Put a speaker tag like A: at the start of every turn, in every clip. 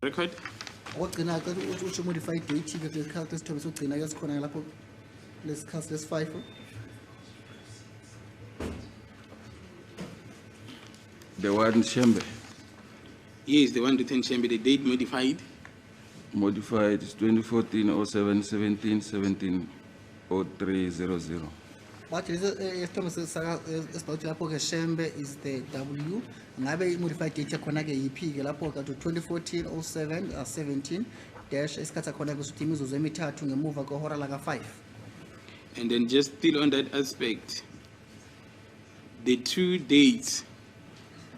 A: record.
B: Ogcina ke uthi modify date ke lesikhathi esithobe sogcina ke sikhona lapho lesikhathi lesi5.
C: The one Shembe
A: Yes, the one written Shembe, the date modified.
C: modified is 2014-07-17-17-0300.
B: But esithobe esibawuthi lapho ke Shembe is the W. Ngabe modified date yakhona ke yipi ke lapho ka 2014-07-17 dash isikhathi sakhona ke usuthi imizuzu emithathu ngemuva kwehora la ka5.
A: And then just still on that aspect, the two dates,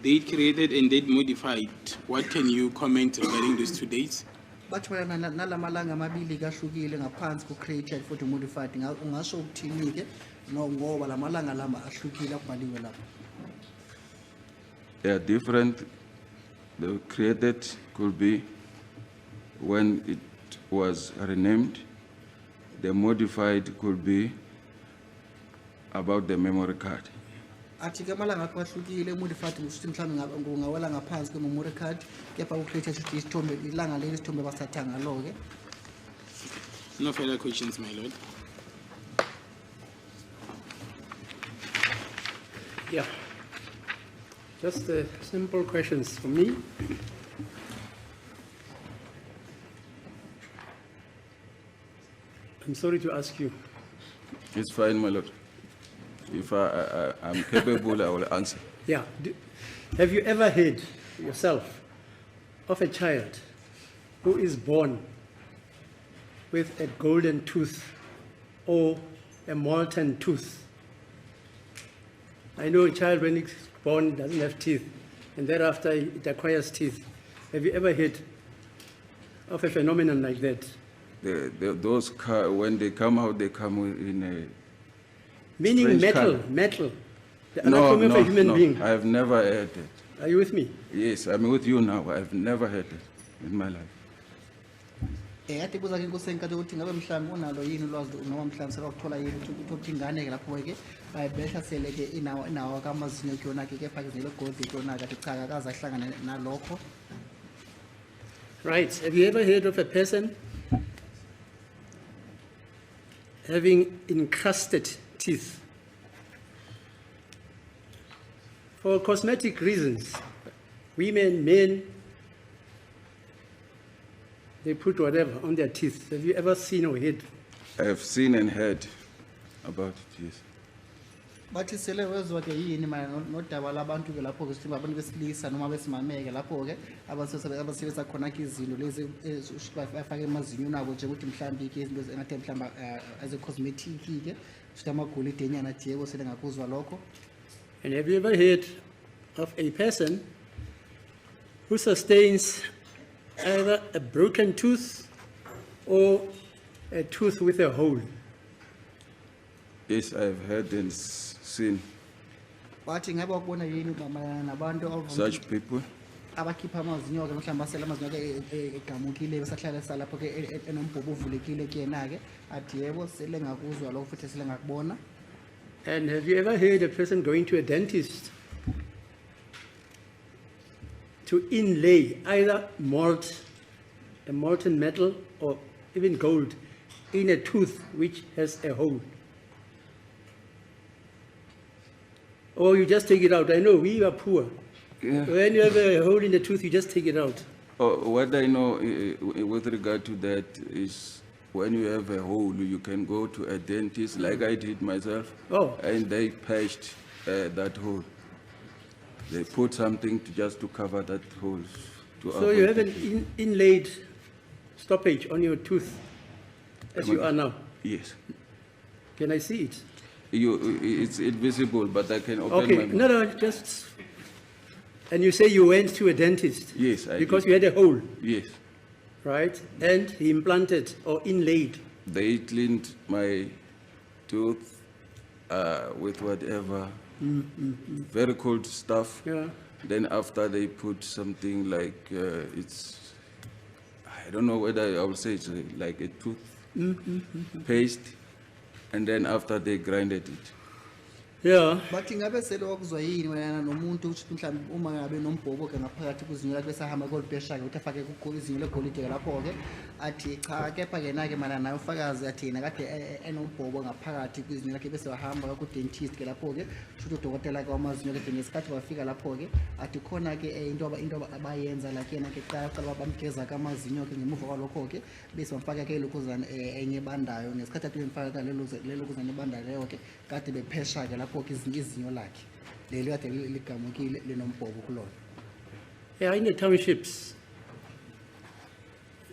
A: date created and date modified, what can you comment regarding those two dates?
B: But wena nalamalanga amabili kahlukile ngaphansi ku created futhi modified ungasho ukuthini ke no ngoba lamalanga lama ahlukile akubhaliwe lapha.
C: They are different. The created could be when it was renamed. The modified could be about the memory card.
B: Athi ke malanga ahlukile modified usuthi mhlawumbe ngawela ngaphansi ke memory card kepha ku created futhi isithombe ilanga leli isithombe basatha ngalo ke.
A: No further questions, my lord.
D: Yeah. Just simple questions for me. I'm sorry to ask you.
C: It's fine, my lord. If I'm capable, I will answer.
D: Yeah. Have you ever heard yourself of a child who is born with a golden tooth or a molten tooth? I know a child when it's born doesn't have teeth, and thereafter it acquires teeth. Have you ever heard of a phenomenon like that?
C: Those when they come out, they come in a
D: Meaning
C: strange
D: metal,
C: color.
D: metal. The
C: No,
D: anatomy of a human
C: no,
D: being.
C: I've never heard it.
D: Are you with me?
C: Yes, I'm with you now. I've never heard it in my life.
B: Ade buza ke inkosi enkathe ukuthi ngabe mhlawumbe unalo yini ulwazi noma mhlawumbe sekuthola yini ukuthi ingane ke lapho ke ayibehla sele ke inawo kamazinyo kuyona ke kepha ke zile gold kuyona ke cha akaza ahlangana nalokho.
D: Right. Have you ever heard of a person having encrusted teeth? For cosmetic reasons, women, men, they put whatever on their teeth. Have you ever seen or heard?
C: I have seen and heard about it, yes.
B: Bathi sele wezwa ke yini mayelana nodaba labantu ke lapho ke sithi abantu besilisa noma besimame ke lapho ke abasebenzisa khona ke izinto lezi bafake emazinyo nabo nje ukuthi mhlawumbe ke izinto engathi mhlawumbe as a cosmetic ke sithi amagolide enyana Diego sele ngakuzwa lokho.
D: And have you ever heard of a person who sustains either a broken tooth or a tooth with a hole?
C: Yes, I've heard and seen
B: Bathi ngabe wakubona yini mayelana nabantu
C: such people.
B: abakhipha amazinyo ke mhlawumbe basela amazinyo ke egamukile besahlala salapho ke enombhobo uvulekile kuyena ke athi yebo sele ngakuzwa lokho futhi sele ngakubona.
D: And have you ever heard a person going to a dentist to inlay either a molten metal or even gold in a tooth which has a hole? Or you just take it out? I know we are poor.
C: Yeah.
D: When you have a hole in the tooth, you just take it out.
C: Oh, what I know with regard to that is when you have a hole, you can go to a dentist, like I did myself,
D: Oh.
C: and they patched that hole. They put something just to cover that hole.
D: So you have an inlaid stoppage on your tooth as you are now.
C: Yes.
D: Can I see it?
C: It's invisible, but I can open
D: Okay,
C: my mouth.
D: no, just. And you say you went to a dentist?
C: Yes, I
D: Because
C: did.
D: you had a hole,
C: Yes.
D: right? And he implanted or inlaid.
C: They cleaned my tooth with whatever, very cold stuff.
D: Yeah.
C: Then after they put something like, I don't know whether I will say it's like a tooth paste. And then after they grinded it.
D: Yeah,
B: bathi ngabe sele wakuzwa yini wena nomuntu ukuthi mhlawumbe uma ngabe nombhobho-ke ngaphakathi kwizinyo lakhe bese ahamba kolibhesha-ke ukuthi afake izinyo legolide-ke lapho-ke athi cha kepha-ke na-ke mana naye ufakazi athi yena kade enombhobho ngaphakathi kwizinyo lakhe bese wahamba ku-dentist-ke lapho-ke shuthi udokotela-ke wamazinyo-ke ngesikhathi wafika lapho-ke athi khona-ke into abayenza like yena-ke qala bamgeza-ke amazinyo-ke ngemuva kwalokho-ke bese bamfaka-ke lokhuzana enye ebandayo ngesikhathi athi bemfaka lelokuzana ebandayo leyo-ke kade bephesha-ke lapho-ke izinyo lakhe leli kade ligamukile linombhobho kulona.
D: yeah, in the townships,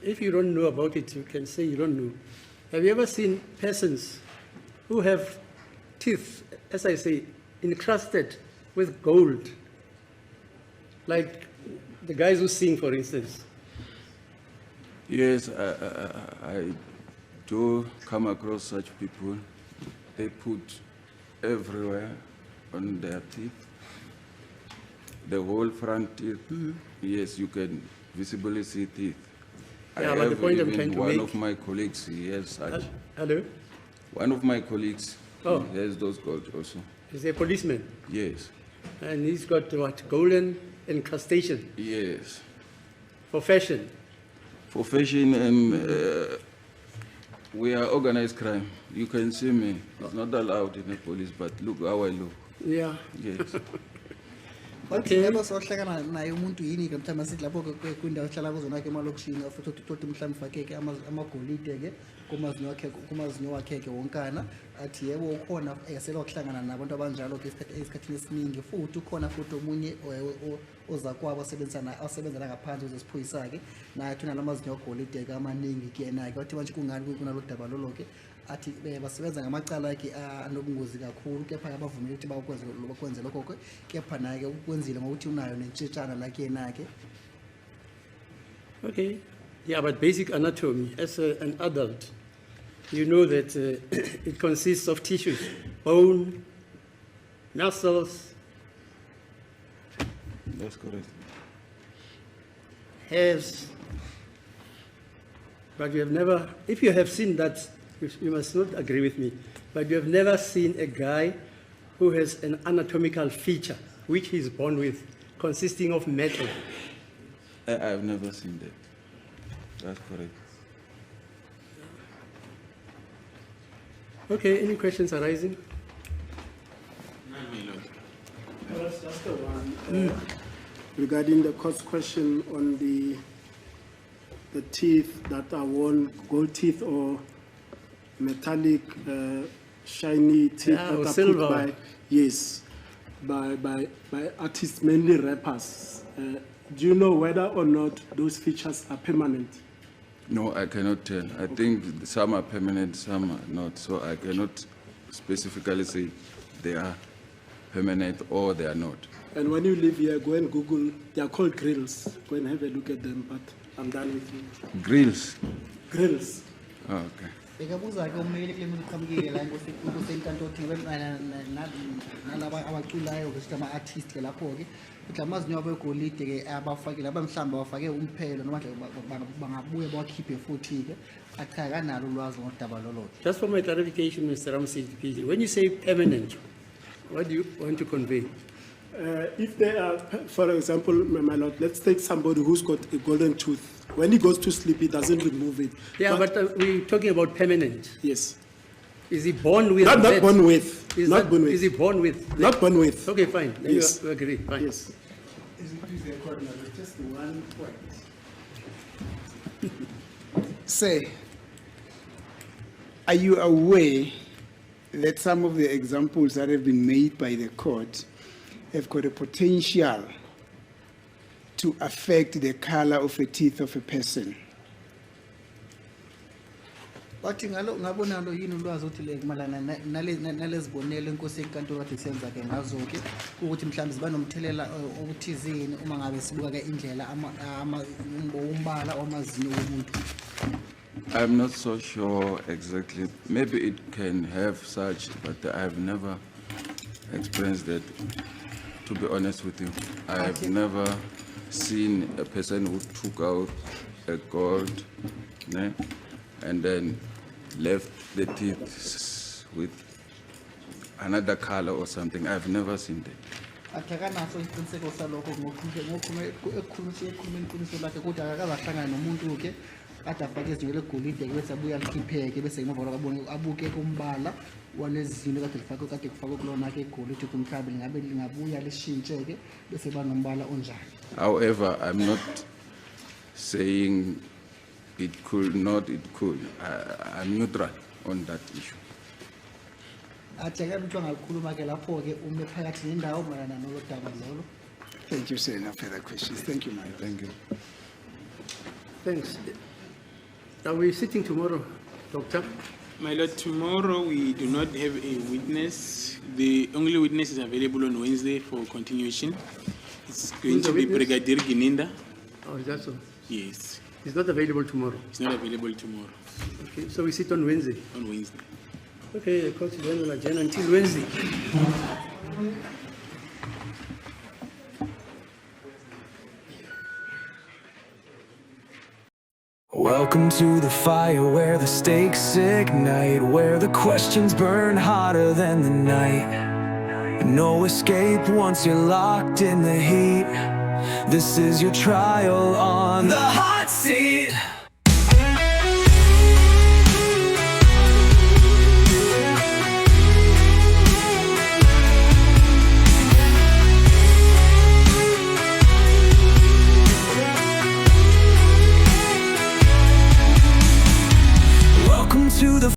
D: if you don't know about it, you can say you don't know. Have you ever seen persons who have teeth, as I say, encrusted with gold? Like the guys who sing, for instance.
C: Yes, I do come across such people. They put everywhere on their teeth, the whole front teeth. Yes, you can visibly see teeth.
D: Yeah,
C: I
D: but the
C: have
D: point I'm
C: even
D: trying to
C: one
D: make-
C: of my colleagues, he has such.
D: Hello?
C: One of my colleagues,
D: Oh.
C: he has those gold also.
D: He's a policeman,
C: Yes,
D: and he's got what? Golden incrustation
C: yes.
D: for fashion.
C: For fashion and we are organized crime. You can see me. It's not allowed in the police, but look how I look.
D: Yeah.
C: Yes.
B: bathi
D: Okay.
B: ngebe sohlangana naye umuntu yini-ke mhlawumbe asithi lapho-ke kwindawo ehlala kuzona-ke emalokishini futhi uthi mhlawumbe ufake-ke amagolide-ke kumazinyo wakhe-ke wonkana athi yebo ukhona sele wakuhlangana nabantu abanjalo-ke esikhathini esiningi futhi ukhona futhi omunye ozakwabo asebenza ngaphansi kwezesiphoyisa-ke naye athi unala mazinyo agolide-ke amaningi kuyena-ke wathi manje kungani kunalo daba lolo-ke athi basebenza ngamacala-ke anobungozi kakhulu kepha abavumile ukuthi bakwenze lokho-ke kepha naye-ke ukwenzile ngokuthi unayo nentshitshana lakuyena-ke.
D: Okay. Yeah, but basic anatomy, as an adult, you know that it consists of tissues, bone, muscles,
C: That's correct.
D: hairs. But you have never, if you have seen that, you must not agree with me, but you have never seen a guy who has an anatomical feature which he is born with, consisting of metal.
C: I've never seen that. That's correct.
D: Okay, any questions arising?
A: None, my lord.
E: That's just the one. Regarding the court's question on the teeth that are worn, gold teeth or metallic, shiny teeth
D: Yeah, or
E: that are
D: silver.
E: put by, yes, by artists, mainly rappers. Do you know whether or not those features are permanent?
C: No, I cannot tell. I think some are permanent, some are not. So I cannot specifically say they are permanent or they are not.
E: And when you live here, go and Google, they are called grills. Go and have a look at them, but I'm done with you.
C: Grills.
E: Grills.
C: Oh, okay.
B: Bekabuza-ke ummeli kule muntu uqhamukile la kusenkantolo nalaba abaculayo ukuthi ama-artist-ke lapho-ke ukuthi amazinyo abo egolide-ke abafakile aba mhlawumbe bafake umphelo noma bangabuye bawakhiphe futhi-ke cha kanalo ulwazi ngodaba lolo-ke.
D: Just for my clarification, Mr. Ramsey, please, when you say permanent, what do you want to convey?
E: If they are, for example, my lord, let's take somebody who's got a golden tooth. When he goes to sleep, he doesn't remove it.
D: Yeah, but we're talking about permanent.
E: Yes.
D: Is he born with
E: Not
D: that?
E: born with.
D: Is
E: Not
D: that-
E: born with.
D: Is he born with?
E: Not born with.
D: Okay, fine. Then
E: Yes.
D: you agree. Fine.
E: Yes.
B: Just one point.
F: Say, are you aware that some of the examples that have been made by the court have got a potential to affect the color of the teeth of a person?
B: Bathi ngabona lo yini ulwazi ukuthi le kumalana nalezibonelo inkosi yenkantolo kade isenza-ke ngazo-ke ukuthi mhlawumbe ziba nomthelela obuthizeni uma ngabe sibuka-ke indlela umbala wamazinyo womuntu.
C: I'm not so sure exactly. Maybe it can have such, but I've never experienced that. To be honest with you, I have never seen a person who took out a gold, and then left the teeth with another color or something. I've never seen that.
B: akhe akanaso isiqiniseko salokho ekhulumeni iqiniso lakhe ukuthi akakazahlangana nomuntu-ke kade afake izinto legolide bese abuye alikhipheke bese ngemva kwalokho abuke kumbala walezi zinto kade kufakwe kulona-ke igolide ukuthi mhlawumbe lingabuya lishintshe-ke bese banombala onjani.
C: However, I'm not saying it could not, it could. I'm neutral on that issue.
B: athi ake umuntu angakhuluma-ke lapho-ke ume phakathi nendawo mayelana nolo daba lolo.
F: Thank you, sir. No further questions. Thank you, Madam.
C: Thank you.
D: Thanks. Are we sitting tomorrow, Doctor?
A: My lord, tomorrow we do not have a witness. The only witness is available on Wednesday for continuation. It's going
D: Who's
A: to
D: the
A: be
D: witness?
A: Brigadier Gininda.
D: Oh, is that so?
A: Yes,
D: It's not available tomorrow.
A: it's not available tomorrow,
D: Okay, so we sit on Wednesday.
A: on Wednesday.
D: Okay, the court then will adjourn until Wednesday.
G: Welcome to the fire where the stakes ignite, where the questions burn hotter than the night. No escape once you're locked in the heat. This is your trial on the hot seat.